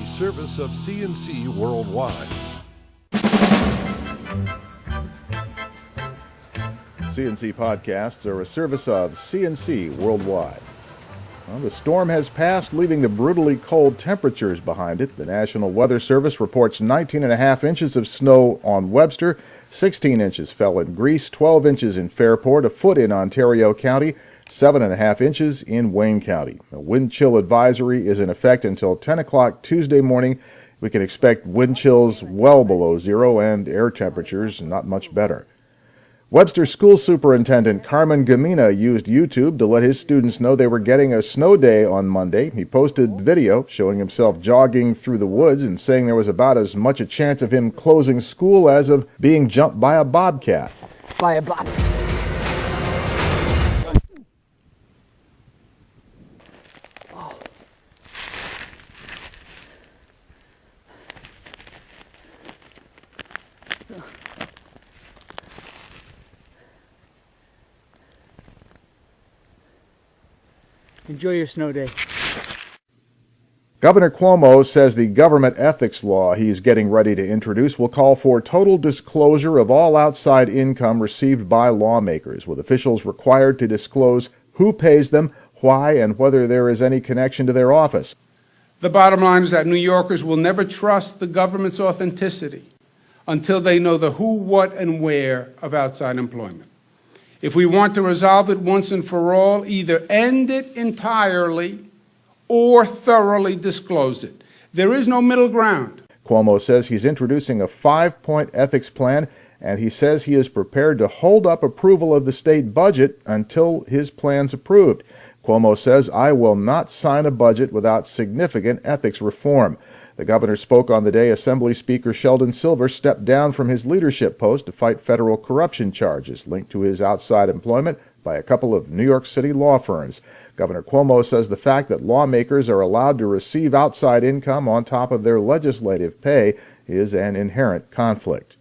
a service of CNC Worldwide. CNC podcasts are a service of CNC Worldwide. Well, the storm has passed, leaving the brutally cold temperatures behind it. The National Weather Service reports 19.5 inches of snow on Webster, 16 inches fell in Greece, 12 inches in Fairport, a foot in Ontario County, 7.5 inches in Wayne County. A wind chill advisory is in effect until 10 o'clock Tuesday morning. We can expect wind chills well below zero and air temperatures not much better. Webster School Superintendent Carmen Gamina used YouTube to let his students know they were getting a snow day on Monday. He posted video showing himself jogging through the woods and saying there was about as much a chance of him closing school as of being jumped by a bobcat. By a bobcat. Enjoy your snow day. Governor Cuomo says the government ethics law he's getting ready to introduce will call for total disclosure of all outside income received by lawmakers, with officials required to disclose who pays them, why, and whether there is any connection to their office. The bottom line is that New Yorkers will never trust the government's authenticity until they know the who, what, and where of outside employment. If we want to resolve it once and for all, either end it entirely or thoroughly disclose it. There is no middle ground. Cuomo says he's introducing a 5-point ethics plan, and he says he is prepared to hold up approval of the state budget until his plan's approved. Cuomo says, "I will not sign a budget without significant ethics reform." The governor spoke on the day Assembly Speaker Sheldon Silver stepped down from his leadership post to fight federal corruption charges linked to his outside employment by a couple of New York City law firms. Governor Cuomo says the fact that lawmakers are allowed to receive outside income on top of their legislative pay is an inherent conflict.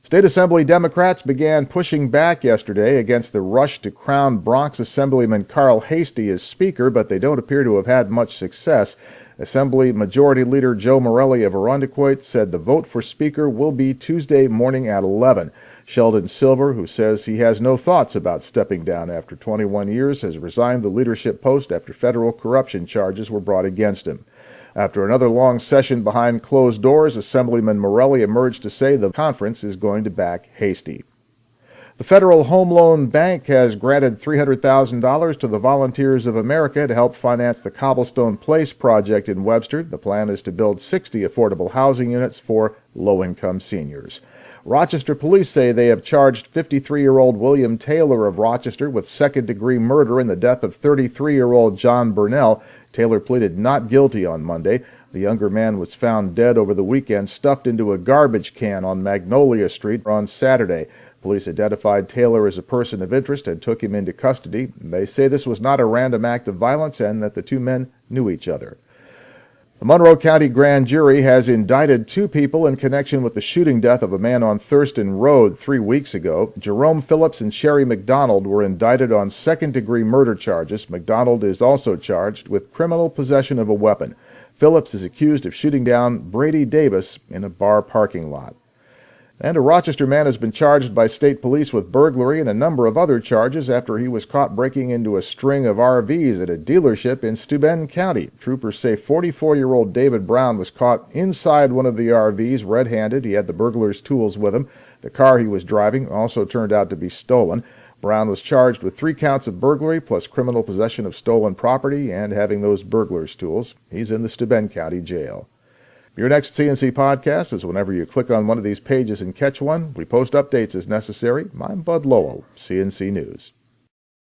State Assembly Democrats began pushing back yesterday against the rush to crown Bronx Assemblyman Carl Hastie as Speaker, but they don't appear to have had much success. Assembly Majority Leader Joe Morelli of Irondequoit said the vote for Speaker will be Tuesday morning at 11. Sheldon Silver, who says he has no thoughts about stepping down after 21 years, has resigned the leadership post after federal corruption charges were brought against him. After another long session behind closed doors, Assemblyman Morelli emerged to say the conference is going to back Hastie. The Federal Home Loan Bank has granted $300,000 to the Volunteers of America to help finance the Cobblestone Place project in Webster. The plan is to build 60 affordable housing units for low-income seniors. Rochester police say they have charged 53-year-old William Taylor of Rochester with second-degree murder in the death of 33-year-old John Burnell. Taylor pleaded not guilty on Monday. The younger man was found dead over the weekend, stuffed into a garbage can on Magnolia Street on Saturday. Police identified Taylor as a person of interest and took him into custody. They say this was not a random act of violence and that the two men knew each other. The Monroe County Grand Jury has indicted 2 people in connection with the shooting death of a man on Thurston Road 3 weeks ago. Jerome Phillips and Sherry McDonald were indicted on second-degree murder charges. McDonald is also charged with criminal possession of a weapon. Phillips is accused of shooting down Brady Davis in a bar parking lot. And a Rochester man has been charged by state police with burglary and a number of other charges after he was caught breaking into a string of RVs at a dealership in Steuben County. Troopers say 44-year-old David Brown was caught inside one of the RVs red-handed. He had the burglar's tools with him. The car he was driving also turned out to be stolen. Brown was charged with 3 counts of burglary plus criminal possession of stolen property and having those burglar's tools. He's in the Steuben County Jail. Your next CNC podcast is whenever you click on one of these pages and catch one. We post updates as necessary. I'm Bud Lowell, CNC News.